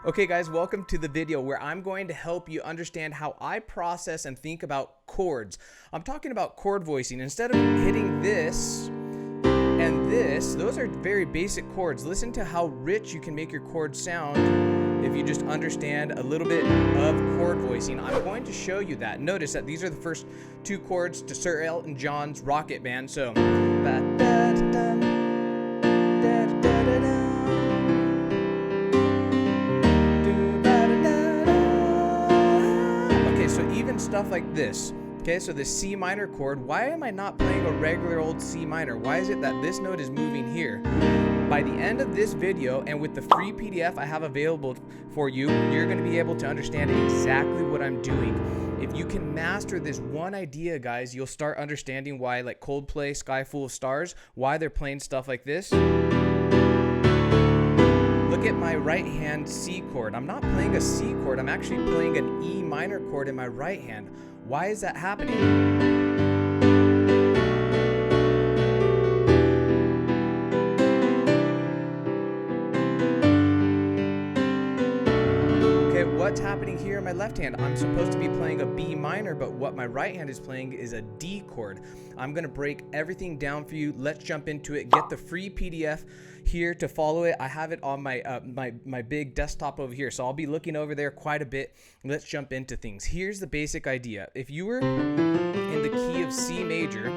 Okay guys, welcome to the video where I'm going to help you understand how I process and think about chords. I'm talking about chord voicing. Instead of hitting this and this, those are very basic chords. Listen to how rich you can make your chords sound if you just understand a little bit of chord voicing. I'm going to show you that. Notice that these are the first two chords to Sir Elton John's Rocket Band. So, so even stuff like this, okay, so the C minor chord, why am I not playing a regular old C minor? Why is it that this note is moving here? By the end of this video, and with the free PDF I have available for you, you're going to be able to understand exactly what I'm doing. If you can master this one idea, guys, you'll start understanding why, like Coldplay, Sky Full of Stars, why they're playing stuff like this. Look at my right hand C chord. I'm not playing a C chord, I'm actually playing an E minor chord in my right hand. Why is that happening? What's happening here in my left hand? I'm supposed to be playing a B minor, but what my right hand is playing is a D chord. I'm going to break everything down for you. Let's jump into it. Get the free PDF here to follow it. I have it on my my big desktop over here, so I'll be looking over there quite a bit. Let's jump into things. Here's the basic idea. If you were in the key of C major,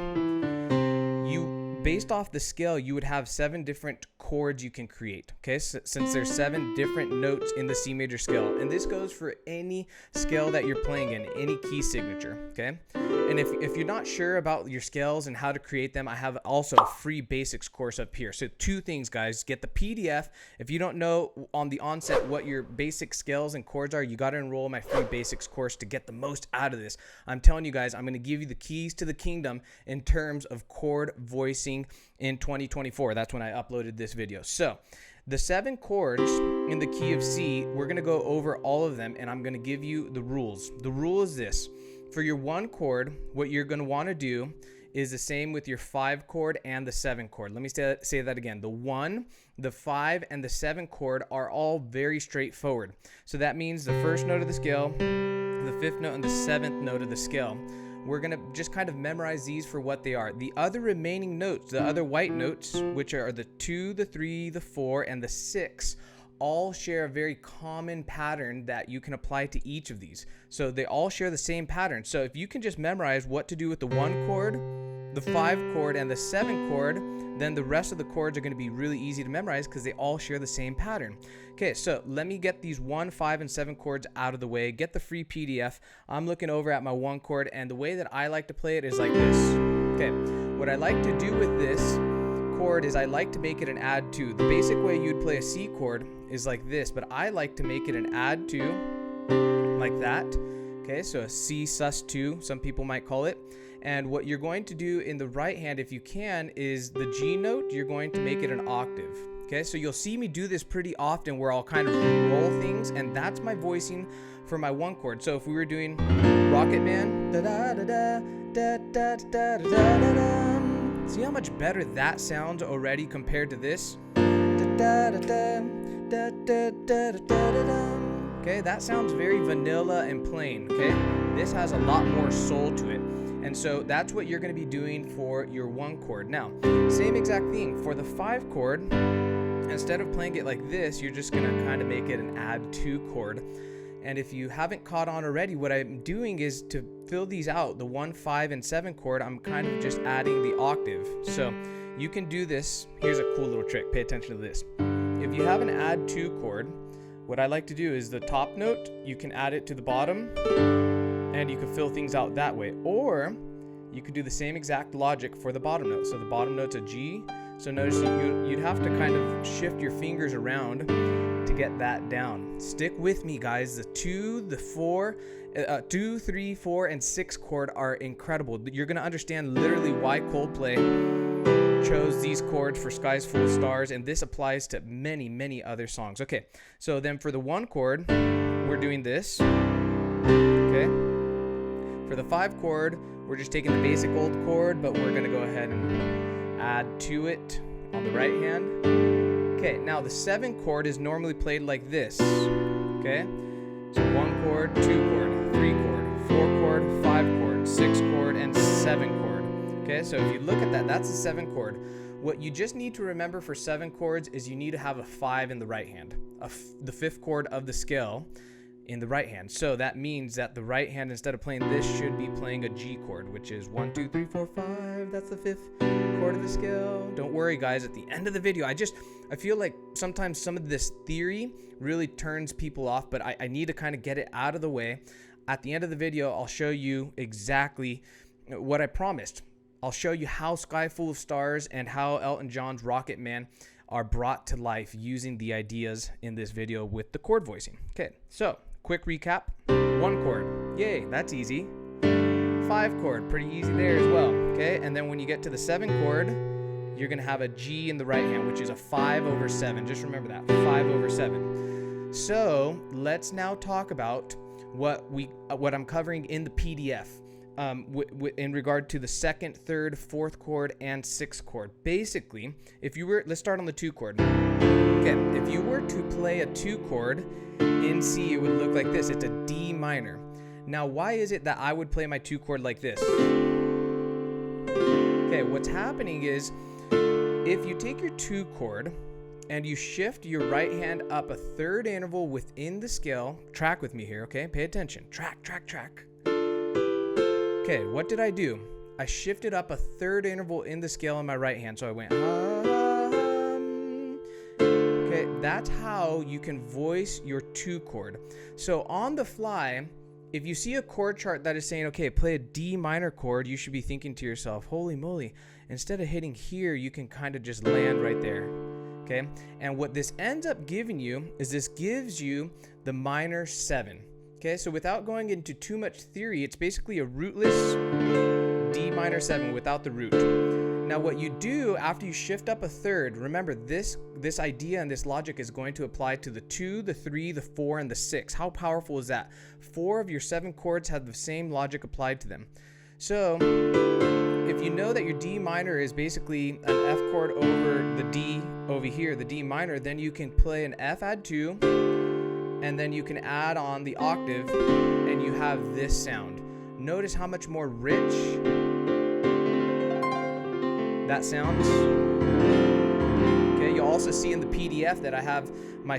based off the scale, you would have 7 different chords you can create, okay? So, since there's 7 different notes in the C major scale, and this goes for any scale that you're playing in, any key signature, okay? And if you're not sure about your scales and how to create them, I have also a free basics course up here. So 2 things, guys. Get the PDF. If you don't know on the onset what your basic scales and chords are, you got to enroll in my free basics course to get the most out of this. I'm telling you guys, I'm going to give you the keys to the kingdom in terms of chord voicing in 2024. That's when I uploaded this video. So the 7 chords in the key of C, we're going to go over all of them, and I'm going to give you the rules. The rule is this. For your 1 chord, what you're going to want to do is the same with your 5 chord and the 7 chord. Let me say that again. The 1, the 5, and the 7 chord are all very straightforward. So that means the first note of the scale, the 5th note, and the 7th note of the scale. We're going to just kind of memorize these for what they are. The other remaining notes, the other white notes, which are the 2, the 3, the 4, and the 6, all share a very common pattern that you can apply to each of these. So they all share the same pattern. So if you can just memorize what to do with the 1 chord, the 5 chord, and the 7 chord, then the rest of the chords are going to be really easy to memorize because they all share the same pattern. Okay, so let me get these 1, 5, and 7 chords out of the way. Get the free PDF. I'm looking over at my 1 chord, and the way that I like to play it is like this. Okay, what I like to do with this chord is I like to make it an add 2. The basic way you'd play a C chord is like this, but I like to make it an add 2 like that. Okay, so a C sus2, some people might call it. And what you're going to do in the right hand, if you can, is the G note, you're going to make it an octave. Okay, so you'll see me do this pretty often where I'll kind of roll things, and that's my voicing for my 1 chord. So if we were doing Rocket Man, da da da da da da da da da da. See how much better that sounds already compared to this? Okay, that sounds very vanilla and plain, okay? This has a lot more soul to it. And so that's what you're going to be doing for your 1 chord. Now, same exact thing. For the 5 chord, instead of playing it like this, you're just going to kind of make it an add 2 chord. And if you haven't caught on already, what I'm doing is to fill these out, the 1, 5, and 7 chord, I'm kind of just adding the octave. So you can do this. Here's a cool little trick. Pay attention to this. If you have an add 2 chord, what I like to do is the top note, you can add it to the bottom, and you can fill things out that way. Or you could do the same exact logic for the bottom note. So the bottom note's a G. So notice you'd have to kind of shift your fingers around to get that down. Stick with me, guys. The 2, the 4, 2, 3, 4, and 6 chord are incredible. You're going to understand literally why Coldplay chose these chords for Skies Full of Stars, and this applies to many, many other songs. Okay, so then for the 1 chord, we're doing this. Okay. For the 5 chord, we're just taking the basic old chord, but we're going to go ahead and add to it on the right hand. Okay, now the 7 chord is normally played like this. okay? So 1 chord, 2 chord, 3 chord, 4 chord, 5 chord, 6 chord, and 7 chord. Okay, so if you look at that, that's a 7 chord. What you just need to remember for 7 chords is you need to have a 5 in the right hand, the 5th chord of the scale in the right hand. So that means that the right hand, instead of playing this, should be playing a G chord, which is 1, 2, 3, 4, 5. That's the 5th chord of the scale. Don't worry, guys. At the end of the video, I feel like sometimes some of this theory really turns people off, but I need to kind of get it out of the way. At the end of the video, I'll show you exactly what I promised. I'll show you how Sky Full of Stars and how Elton John's Rocket Man are brought to life using the ideas in this video with the chord voicing. Okay, so quick recap. 1 chord, yay, that's easy. 5 chord, pretty easy there as well. Okay, and then when you get to the 7 chord, you're gonna have a G in the right hand, which is a 5/7. Just remember that, 5/7. So let's now talk about what I'm covering in the PDF. In regard to the 2nd, 3rd, 4th chord, and 6th chord. Basically, let's start on the 2 chord. Okay, if you were to play a 2 chord in C, it would look like this. It's a D minor. Now, why is it that I would play my 2 chord like this? Okay, what's happening is, if you take your 2 chord and you shift your right hand up a 3rd interval within the scale, track with me here, okay? Pay attention. Track. Okay, what did I do? I shifted up a 3rd interval in the scale on my right hand. So I went hum. Okay, that's how you can voice your 2 chord. So on the fly, if you see a chord chart that is saying, okay, play a D minor chord, you should be thinking to yourself, holy moly, instead of hitting here, you can kind of just land right there. Okay, and what this ends up giving you is this gives you the minor 7. Okay, so without going into too much theory, it's basically a rootless D minor 7 without the root. Now what you do after you shift up a 3rd, remember this idea and this logic is going to apply to the 2, the 3, the 4, and the 6. How powerful is that? 4 of your 7 chords have the same logic applied to them. So if you know that your D minor is basically an F chord over the D over here, the D minor, then you can play an F add 2, and then you can add on the octave and you have this sound. Notice how much more rich that sounds. Okay, you'll also see in the PDF that I have my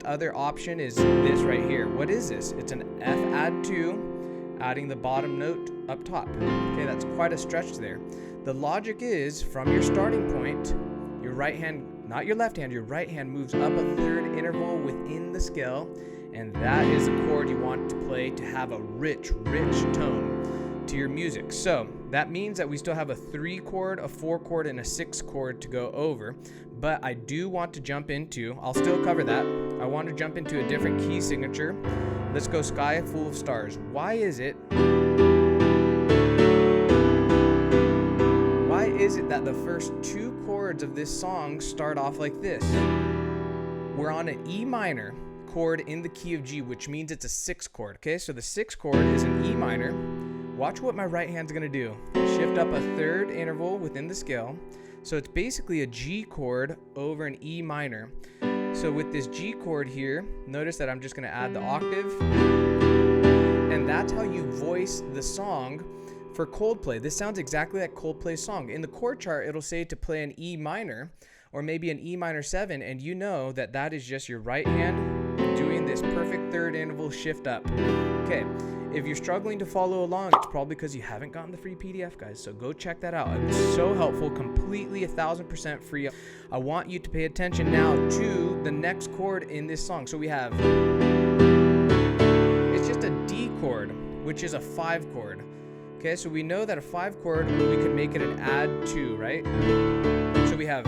other option is this right here. What is this? It's an F add 2, adding the bottom note up top. Okay, that's quite a stretch there. The logic is, from your starting point, your right hand, not your left hand, your right hand moves up a 3rd interval within the scale, and that is the chord you want to play to have a rich tone to your music. So that means that we still have a 3 chord, a 4 chord, and a 6 chord to go over, but I do want to jump into, I'll still cover that, I want to jump into a different key signature. Let's go Sky Full of Stars. Why is it that the first 2 chords of this song start off like this? We're on an E minor chord in the key of G, which means it's a 6 chord. Okay, so the 6 chord is an E minor. Watch what my right hand's gonna do. Shift up a 3rd interval within the scale. So it's basically a G chord over an E minor. So with this G chord here, notice that I'm just gonna add the octave, and that's how you voice the song for Coldplay. This sounds exactly like Coldplay's song. In the chord chart, it'll say to play an E minor or maybe an E minor 7, and you know that that is just your right hand doing this perfect 3rd interval shift up. Okay, if you're struggling to follow along, it's probably because you haven't gotten the free PDF, guys, so go check that out. It's so helpful, completely 1000% free. I want you to pay attention now to the next chord in this song. So we have, it's just a D chord, which is a 5 chord. Okay, so we know that a 5 chord, we can make it an add 2, right? So we have,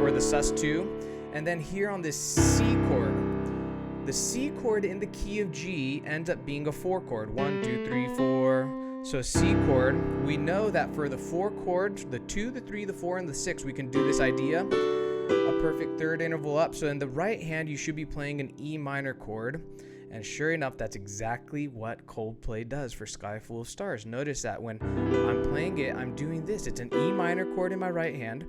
or the sus2, and then here on this C chord, the C chord in the key of G ends up being a 4 chord. 1, 2, 3, 4. So C chord, we know that for the 4 chords, the 2, the 3, the 4, and the 6, we can do this idea, a perfect 3rd interval up. So in the right hand, you should be playing an E minor chord. And sure enough, that's exactly what Coldplay does for Sky Full of Stars. Notice that when I'm playing it, I'm doing this. It's an E minor chord in my right hand.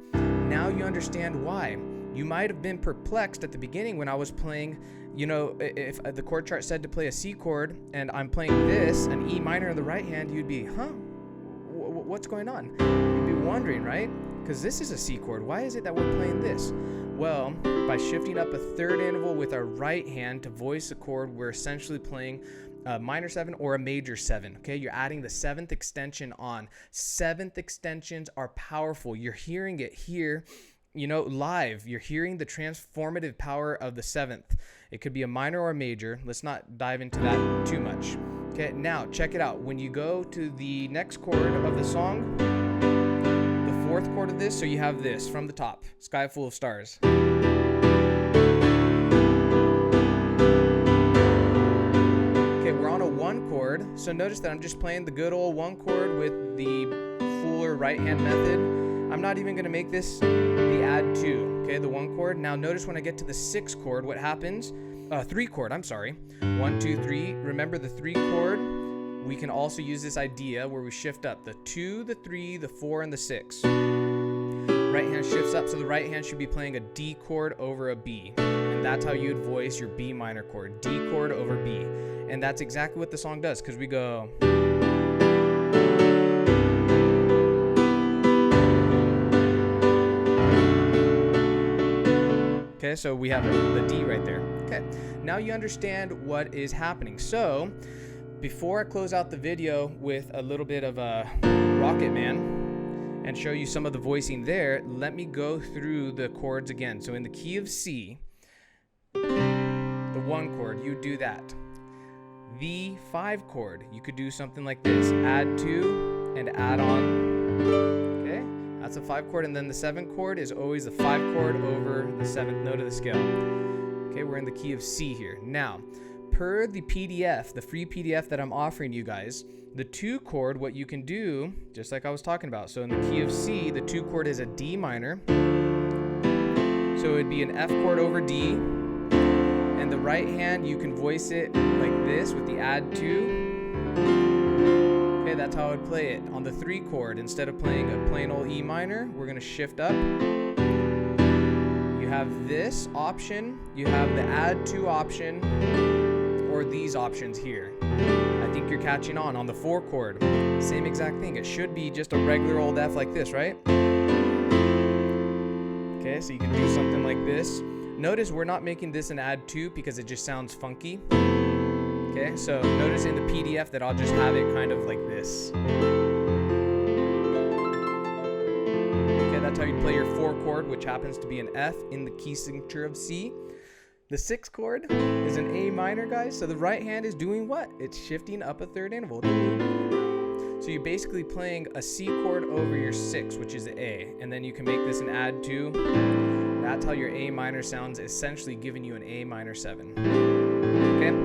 Now you understand why. You might have been perplexed at the beginning when I was playing, you know, if the chord chart said to play a C chord and I'm playing this, an E minor in the right hand, you'd be, huh? What's going on? You'd be wondering, right? Because this is a C chord. Why is it that we're playing this? Well, by shifting up a third interval with our right hand to voice a chord, we're essentially playing a minor 7 or a major 7. Okay, you're adding the 7th extension on. 7th extensions are powerful. You're hearing it here, you know, live. You're hearing the transformative power of the 7th. It could be a minor or a major. Let's not dive into that too much. Okay, now check it out. When you go to the next chord of the song, the 4th chord of this, so you have this from the top, Sky Full of Stars. Okay, we're on a 1 chord, so notice that I'm just playing the good old 1 chord with the fuller right hand method. I'm not even going to make this the add 2, okay, the 1 chord. Now notice when I get to the 6 chord, what happens? 3 chord, I'm sorry. 1, 2, 3. Remember the 3 chord? We can also use this idea where we shift up the 2, the 3, the 4, and the 6. Right hand shifts up, so the right hand should be playing a D chord over a B. And that's how you'd voice your B minor chord, D chord over B. And that's exactly what the song does, because we go... Okay, so we have the D right there. Okay, now you understand what is happening. So, before I close out the video with a little bit of a Rocket Man and show you some of the voicing there, let me go through the chords again. So in the key of C, the 1 chord, you do that. The 5 chord, you could do something like this. Add 2 and add on. Okay? That's a 5 chord, and then the 7 chord is always the 5 chord over the 7th note of the scale. Okay, we're in the key of C here. Now, per the PDF, the free PDF that I'm offering you guys, the 2 chord, what you can do, just like I was talking about. So in the key of C, the 2 chord is a D minor. So it'd be an F chord over D. And the right hand, you can voice it like this with the add 2. Okay, that's how I would play it. On the 3 chord, instead of playing a plain old E minor, we're going to shift up. You have this option, you have the add 2 option, or these options here. I think you're catching on the 4 chord. Same exact thing. It should be just a regular old F like this, right? Okay, so you can do something like this. Notice we're not making this an add 2 because it just sounds funky. Okay, so notice in the PDF that I'll just have it kind of like this. Okay, that's how you play your 4 chord, which happens to be an F in the key signature of C. The 6 chord is an A minor, guys. So the right hand is doing what? It's shifting up a third interval. So you're basically playing a C chord over your 6, which is A. And then you can make this an add 2. That's how your A minor sounds, essentially giving you an A minor 7. Okay?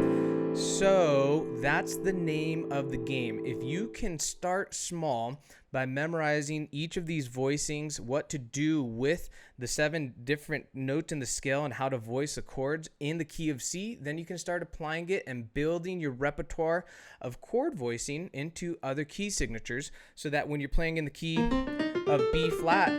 So that's the name of the game. If you can start small by memorizing each of these voicings, what to do with the 7 different notes in the scale and how to voice the chords in the key of C, then you can start applying it and building your repertoire of chord voicing into other key signatures so that when you're playing in the key of B flat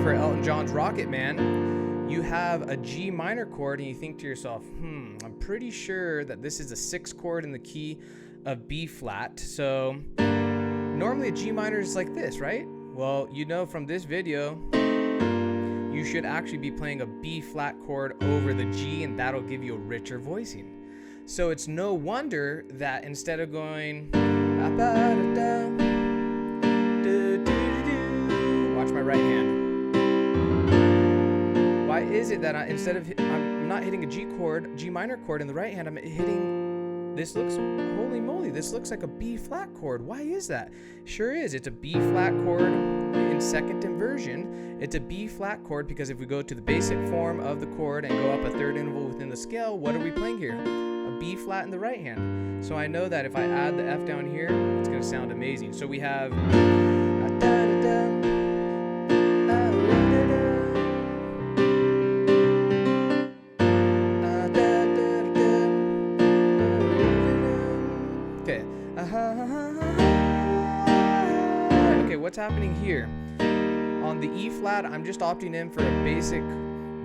for Elton John's Rocket Man, you have a G minor chord and you think to yourself, I'm pretty sure that this is a 6 chord in the key of B flat. So normally a G minor is like this, right? Well, you know from this video, you should actually be playing a B flat chord over the G, and that'll give you a richer voicing. So it's no wonder that instead of going, watch my right hand. Why is it that I'm not hitting a G minor chord in the right hand, I'm hitting, this looks, holy moly, this looks like a B flat chord. Why is that? Sure is, it's a B flat chord in second inversion. It's a B flat chord because if we go to the basic form of the chord and go up a third interval within the scale, what are we playing here? A B flat in the right hand. So I know that if I add the F down here, it's going to sound amazing. So we have Okay, what's happening here? On on the E flat, I'm just opting in for a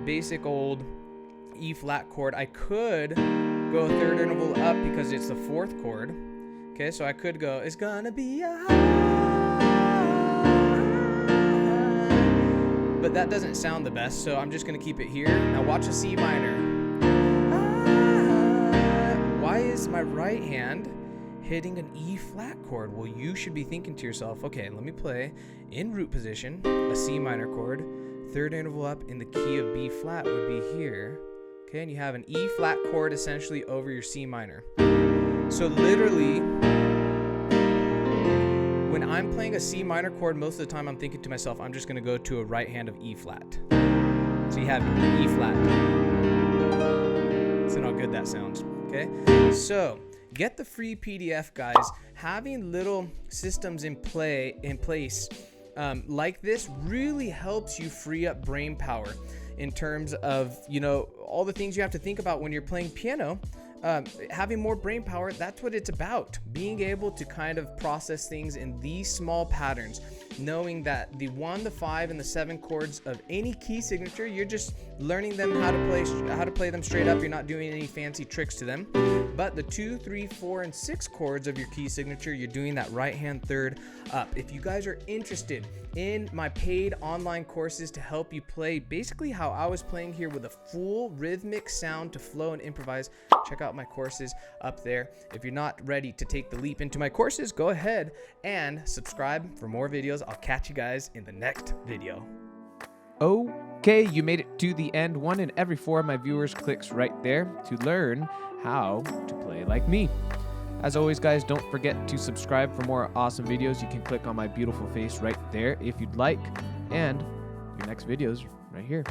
basic old E flat chord. I could go third interval up because it's the fourth chord. Okay, so I could go, it's gonna be a high, but that doesn't sound the best, so I'm just gonna keep it here. Now watch the C minor. Why is my right hand hitting an E flat chord? Well, you should be thinking to yourself, okay, let me play in root position, a C minor chord, third interval up in the key of B flat would be here. Okay, and you have an E flat chord essentially over your C minor. So literally, when I'm playing a C minor chord, most of the time I'm thinking to myself, I'm just gonna go to a right hand of E flat. So you have E flat. Listen how good that sounds, okay? So, get the free PDF, guys. Having little systems in place like this really helps you free up brain power in terms of, you know, all the things you have to think about when you're playing piano. Having more brain power, that's what it's about. Being able to kind of process things in these small patterns, knowing that the 1, the 5, and the 7 chords of any key signature, you're just learning them how to play them straight up. You're not doing any fancy tricks to them. But the 2, 3, 4, and 6 chords of your key signature, you're doing that right hand third up. If you guys are interested in my paid online courses to help you play basically how I was playing here with a full rhythmic sound to flow and improvise, check out my courses up there. If you're not ready to take the leap into my courses, go ahead and subscribe for more videos. I'll catch you guys in the next video. Okay, you made it to the end. 1 in every 4 of my viewers clicks right there to learn how to play like me. As always, guys, don't forget to subscribe for more awesome videos. You can click on my beautiful face right there if you'd like. And your next video's right here.